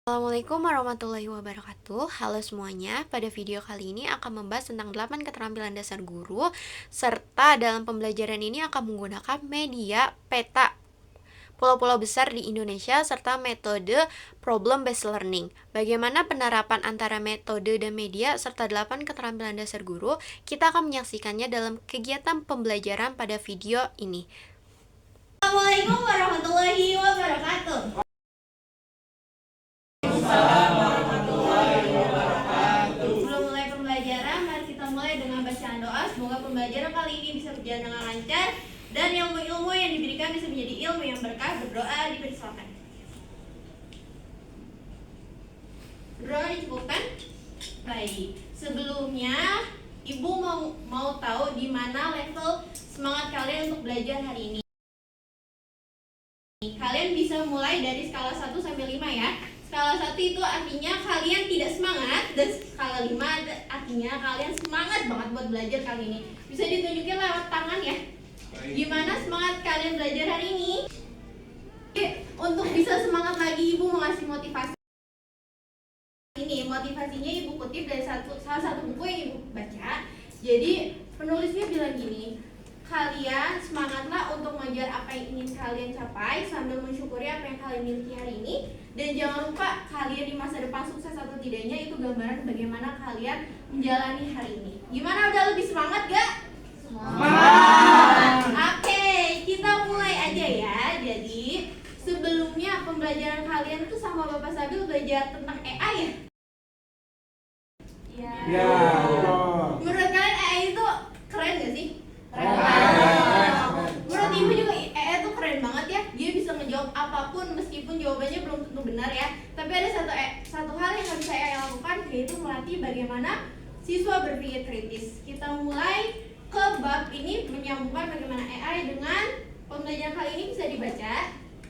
Assalamualaikum warahmatullahi wabarakatuh. Halo semuanya, pada video kali ini akan membahas tentang 8 keterampilan dasar guru, serta dalam pembelajaran ini akan menggunakan media peta pulau-pulau besar di Indonesia serta metode problem based learning. Bagaimana penerapan antara metode dan media serta 8 keterampilan dasar guru? Kita akan menyaksikannya dalam kegiatan pembelajaran pada video ini. Assalamualaikum warahmatullahi wabarakatuh. Sebelum mulai pembelajaran, mari kita mulai dengan bacaan doa. Semoga pembelajaran kali ini bisa berjalan dengan lancar dan ilmu-ilmu yang diberikan bisa menjadi ilmu yang berkah. Berdoa dipersilakan. Berdoa dicukupkan. Baik. Sebelumnya, Ibu mau tahu di mana level semangat kalian untuk belajar hari ini. Kalian bisa mulai dari skala 1 sampai 5 ya. Skala 1 itu artinya kalian tidak semangat, dan skala 5 artinya kalian semangat banget buat belajar kali ini. Bisa ditunjukin lewat tangan ya. Gimana semangat kalian belajar hari ini? Untuk bisa semangat lagi, Ibu mau ngasih motivasi. Ini motivasinya Ibu kutip dari salah satu buku yang Ibu baca. Jadi penulisnya bilang gini, kalian semangatlah untuk mengejar apa yang ingin kalian capai sambil mensyukuri apa yang kalian miliki hari ini. Dan jangan lupa kalian di masa depan sukses atau tidaknya itu gambaran bagaimana kalian menjalani hari ini. Gimana, udah lebih semangat gak? Semangat! Oke, kita mulai aja ya. Jadi sebelumnya pembelajaran kalian tuh sama Bapak Sabil belajar tentang AI ya? Ya. Menurut kalian AI itu keren gak sih? Keren. Menurut Ibu juga AI itu keren banget ya. Dia bisa menjawab apapun meskipun jawabannya belum tentu benar ya. Tapi ada satu hal yang harus saya lakukan, yaitu melatih bagaimana siswa berpikir kritis. Kita mulai ke bab ini, menyambungkan bagaimana AI dengan pembelajaran kali ini. Bisa dibaca.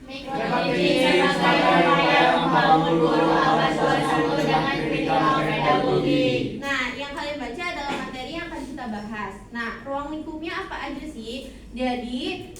Mengikuti sebagai upaya membangun guru abad 21 dengan critical pedagogy. Nah, yang kalian baca adalah materi yang akan kita bahas. Nah, ruang lingkupnya apa aja sih? Jadi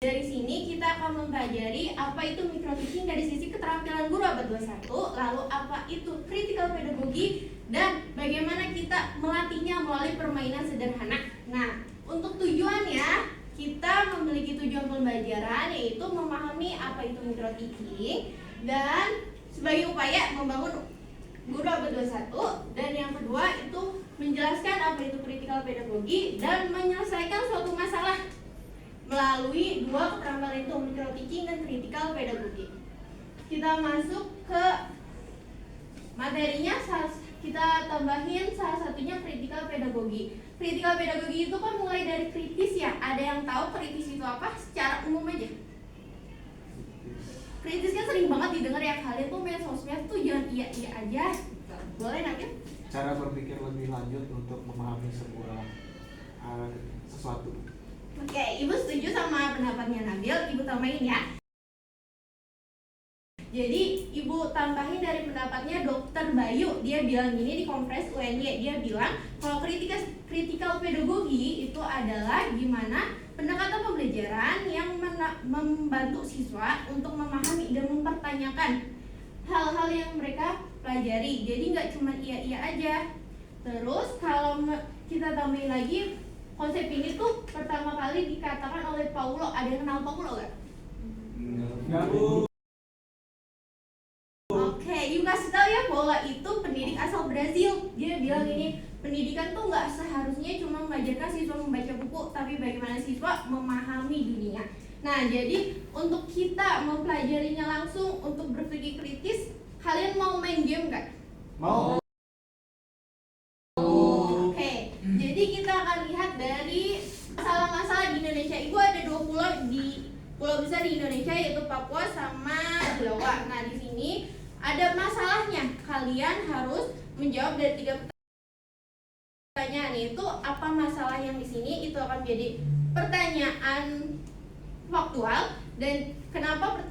dari sini kita akan mempelajari apa itu micro teaching dari sisi keterampilan guru abad 21, lalu apa itu critical pedagogy, dan bagaimana kita melatihnya melalui permainan sederhana. Nah, untuk tujuannya kita memiliki tujuan pembelajaran, yaitu memahami apa itu micro teaching dan sebagai upaya membangun guru abad 21, dan yang kedua itu menjelaskan apa itu critical pedagogy dan menyelesaikan suatu masalah melalui dua keterampilan itu, micro teaching dan critical pedagogy. Kita masuk ke materinya, kita tambahin salah satunya critical pedagogy. Critical pedagogy itu kan mulai dari kritis ya. Ada yang tahu kritis itu apa? Secara umum aja. Kritis kan sering banget didengar ya, kalian tuh main sosmed tuh jangan iya-iya aja. Boleh Nabil? Cara berpikir lebih lanjut untuk memahami sebuah sesuatu. Oke, Ibu setuju sama pendapatnya Nabil, Ibu tambahin ya. Jadi Ibu tambahin dari pendapatnya Dr. Bayu. Dia bilang gini di Konferensi UNY. Dia bilang kalau critical pedagogy itu adalah gimana pendekatan pembelajaran yang membantu siswa untuk memahami dan mempertanyakan hal-hal yang mereka pelajari. Jadi nggak cuma iya-iya aja. Terus kalau kita tambahin lagi, konsep ini tuh pertama kali dikatakan oleh Paulo. Ada yang kenal Paulo nggak? Oke, Ibu kasih tahu ya, Paulo itu pendidik asal Brazil. Dia bilang ini, pendidikan tuh nggak seharusnya cuma mengajarkan siswa membaca buku, tapi bagaimana siswa memahami dunia. Nah, jadi untuk kita mempelajarinya langsung untuk berpikir kritis, kalian mau main game nggak? Mau. Oke, jadi kita akan lihat dari masalah-masalah di Indonesia. Ibu ada 2 pulau besar di Indonesia, yaitu Papua sama Jawa. Nah, di sini ada masalahnya. Kalian harus menjawab dari 3 pertanyaan. Itu apa masalah yang di sini? Itu akan menjadi pertanyaan faktual, dan kenapa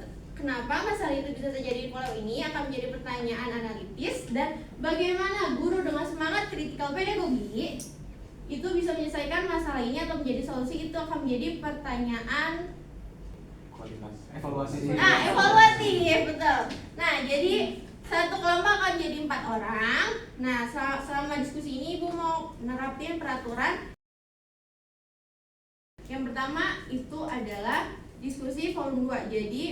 masalah itu bisa terjadi di pulau ini akan menjadi pertanyaan analitis, dan bagaimana guru dengan semangat critical pedagogy itu bisa menyelesaikan masalah ini atau menjadi solusi, itu akan menjadi pertanyaan kualitas evaluasi. Nah, evaluasi, betul. Nah, jadi satu kelompok akan jadi 4 orang. Nah, selama diskusi ini Ibu mau nerapin peraturan. Yang pertama itu adalah diskusi volume 2. Jadi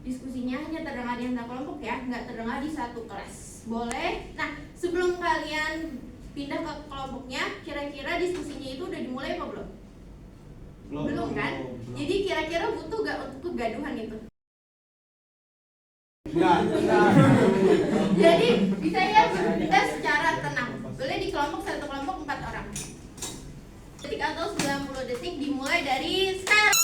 diskusinya hanya terdengar di antar kelompok ya, nggak terdengar di satu kelas. Boleh? Nah, sebelum kalian pindah ke kelompoknya, kira-kira diskusinya itu udah dimulai apa belum? Belum kan? Jadi kira-kira butuh gak untuk kegaduhan itu? Enggak. Jadi bisa ya kita secara tenang. Boleh di kelompok, satu kelompok 4 orang. Detik atau 90 detik dimulai dari sekarang.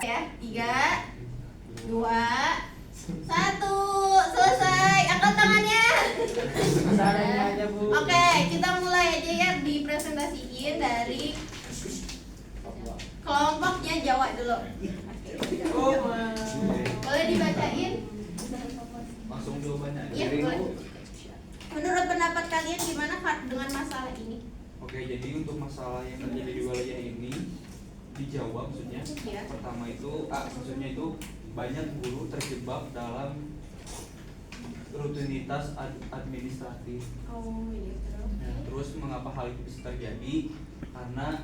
Ya, 3, 2, 1, selesai. Angkat tangannya. Oke, kita mulai aja ya dipresentasiin dari kelompoknya Jawa dulu. Boleh dibacain? Langsung jawabannya. Iya, boleh. Menurut pendapat kalian gimana Kak dengan masalah ini? Oke, jadi untuk masalah yang terjadi di wilayah ini dijawab maksudnya. Iya. Pertama itu, maksudnya itu banyak guru terjebak dalam rutinitas administratif. Oh, iya terus. Nah, terus mengapa hal itu bisa terjadi? Karena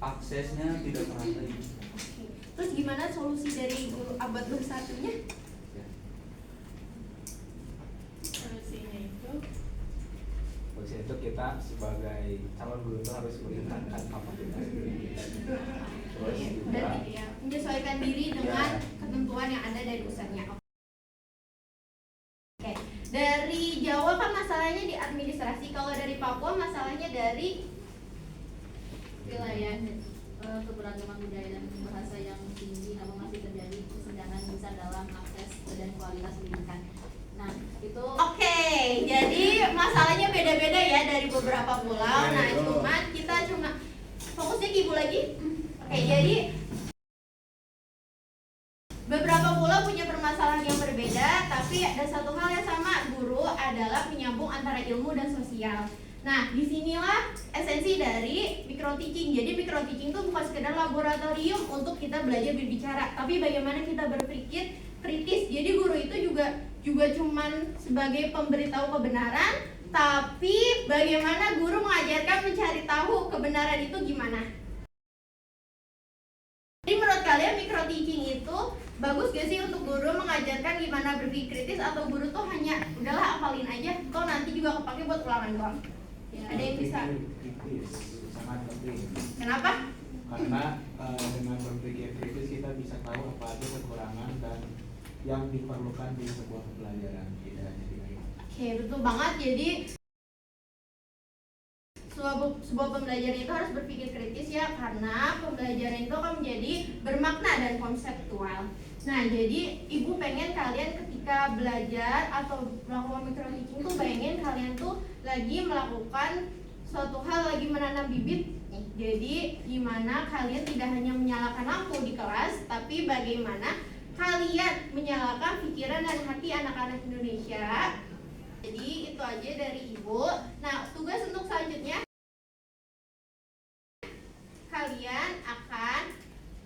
aksesnya tidak merata. Oke. Terus gimana solusi dari guru abad 21-nya? Solusinya itu kita sebagai calon guru itu harus meningkatkan kapasitas diri kita. Terus juga Berarti ya, menyesuaikan diri dengan ketentuan yang ada dari usahanya. Oke, dari Jawa kan masalahnya di administrasi. Kalau dari Papua masalahnya dari wilayah keberagaman budaya dan bahasa yang tinggi, namun masih terjadi kesenjangan besar dalam akses dan kualitas pendidikan. Nah, itu Oke, jadi masalahnya beda-beda ya dari beberapa pulau. Nah, kita cuma fokusnya ke Ibu lagi. Oke, jadi beberapa pulau punya permasalahan yang berbeda, tapi ada satu hal yang sama, guru adalah penyambung antara ilmu dan sosial. Nah, disinilah esensi dari micro teaching. Jadi micro teaching itu bukan sekedar laboratorium untuk kita belajar berbicara, tapi bagaimana kita berpikir kritis. Jadi guru itu juga cuman sebagai pemberitahu kebenaran, tapi bagaimana guru mengajarkan mencari tahu kebenaran itu gimana. Jadi menurut kalian micro teaching itu bagus gak sih untuk guru mengajarkan gimana berpikir kritis, atau guru tuh hanya udahlah hafalin aja, toh nanti juga kepake buat ulangan doang? ya, Ada yang bisa? Kritis, sangat penting. Kenapa? Karena dengan berpikir kritis kita bisa tahu apa aja kekurangan dan yang diperlukan di sebuah pembelajaran. Tidak hanya di Oke, betul banget. Jadi sebuah pembelajaran itu harus berpikir kritis ya, karena pembelajaran itu akan menjadi bermakna dan konseptual. Nah, jadi Ibu pengen kalian ketika belajar atau melakukan micro teaching tuh pengen kalian tuh lagi melakukan suatu hal, lagi menanam bibit. Jadi gimana kalian tidak hanya menyalakan lampu di kelas, tapi bagaimana kalian menyalakan pikiran dan hati anak-anak Indonesia. Jadi itu aja dari Ibu. Nah, tugas untuk selanjutnya kalian akan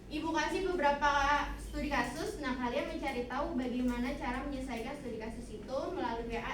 Ibu kasih beberapa studi kasus. Nah, kalian mencari tahu bagaimana cara menyelesaikan studi kasus itu melalui WA